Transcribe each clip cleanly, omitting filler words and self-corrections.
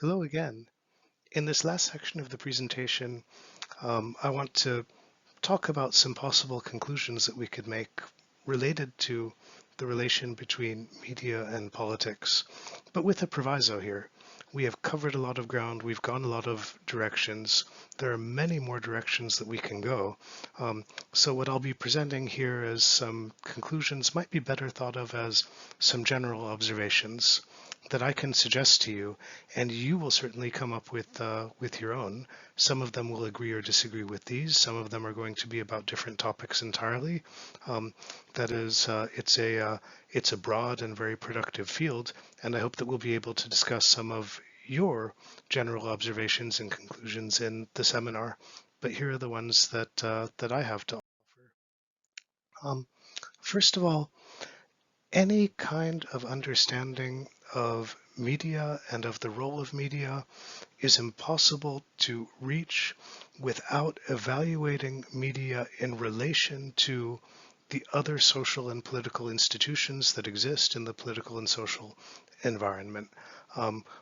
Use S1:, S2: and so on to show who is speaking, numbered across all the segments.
S1: Hello again. In this last section of the presentation, I want to talk about some possible conclusions that we could make related to the relation between media and politics, but with a proviso here. We have covered a lot of ground, we've gone a lot of directions. There are many more directions that we can go. So what I'll be presenting here as some conclusions might be better thought of as some general observations that I can suggest to you, and you will certainly come up with your own. Some of them will agree or disagree with these. Some of them are going to be about different topics entirely. That is, it's a broad and very productive field, and I hope that we'll be able to discuss some of your general observations and conclusions in the seminar. But here are the ones that I have to offer. First of all, any kind of understanding of media and of the role of media is impossible to reach without evaluating media in relation to the other social and political institutions that exist in the political and social environment.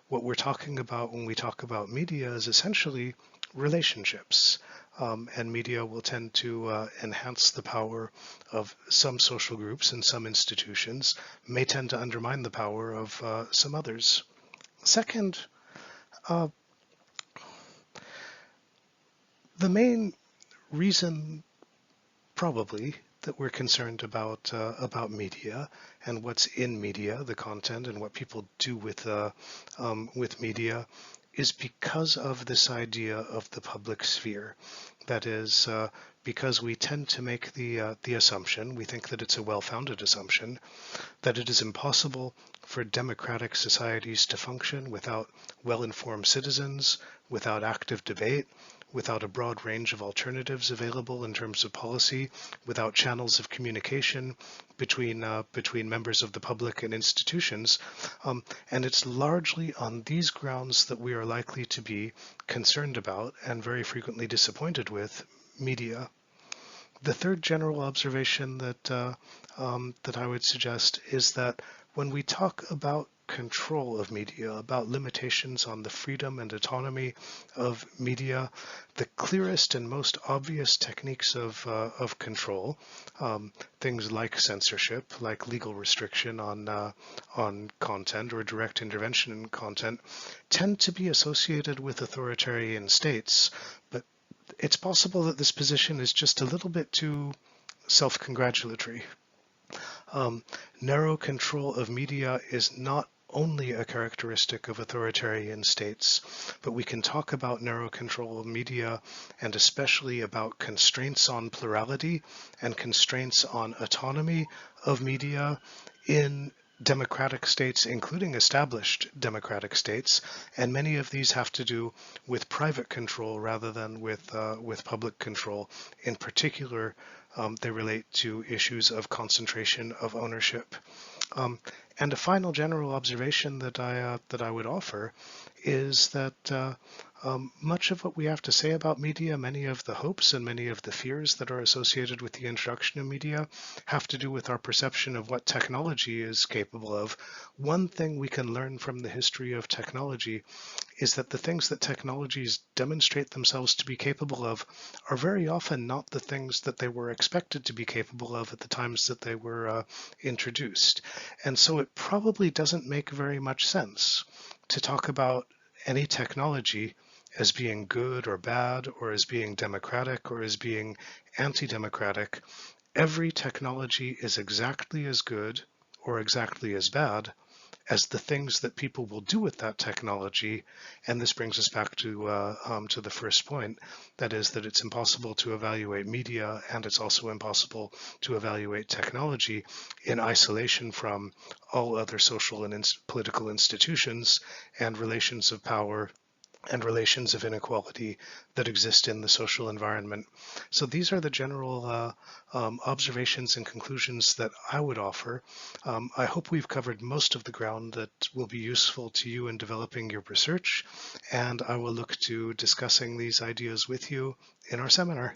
S1: What we're talking about when we talk about media is essentially relationships. And media will tend to enhance the power of some social groups and some institutions, may tend to undermine the power of some others. Second, uh, the main reason probably that we're concerned about media and what's in media, the content, and what people do with media, is because of this idea of the public sphere. That is, because we tend to make the assumption, we think that it's a well-founded assumption, that it is impossible for democratic societies to function without well-informed citizens, without active debate, without a broad range of alternatives available in terms of policy, without channels of communication between members of the public and institutions. And it's largely on these grounds that we are likely to be concerned about and very frequently disappointed with media. The third general observation that I would suggest is that when we talk about control of media, about limitations on the freedom and autonomy of media, the clearest and most obvious techniques of control, things like censorship, like legal restriction on content or direct intervention in content, tend to be associated with authoritarian states, but it's possible that this position is just a little bit too self-congratulatory. Narrow control of media is not only a characteristic of authoritarian states, but we can talk about narrow control of media and especially about constraints on plurality and constraints on autonomy of media in democratic states, including established democratic states, and many of these have to do with private control rather than with public control. In particular, they relate to issues of concentration of ownership. And a final general observation that I would offer is that much of what we have to say about media, many of the hopes and many of the fears that are associated with the introduction of media have to do with our perception of what technology is capable of. One thing we can learn from the history of technology is that the things that technologies demonstrate themselves to be capable of are very often not the things that they were expected to be capable of at the times that they were introduced. And so it probably doesn't make very much sense to talk about any technology as being good or bad, or as being democratic or as being anti-democratic. Every technology is exactly as good or exactly as bad as the things that people will do with that technology. And this brings us back to the first point, that is that it's impossible to evaluate media, and it's also impossible to evaluate technology in isolation from all other social and political institutions and relations of power and relations of inequality that exist in the social environment. So these are the general observations and conclusions that I would offer. I hope we've covered most of the ground that will be useful to you in developing your research, and I will look to discussing these ideas with you in our seminar.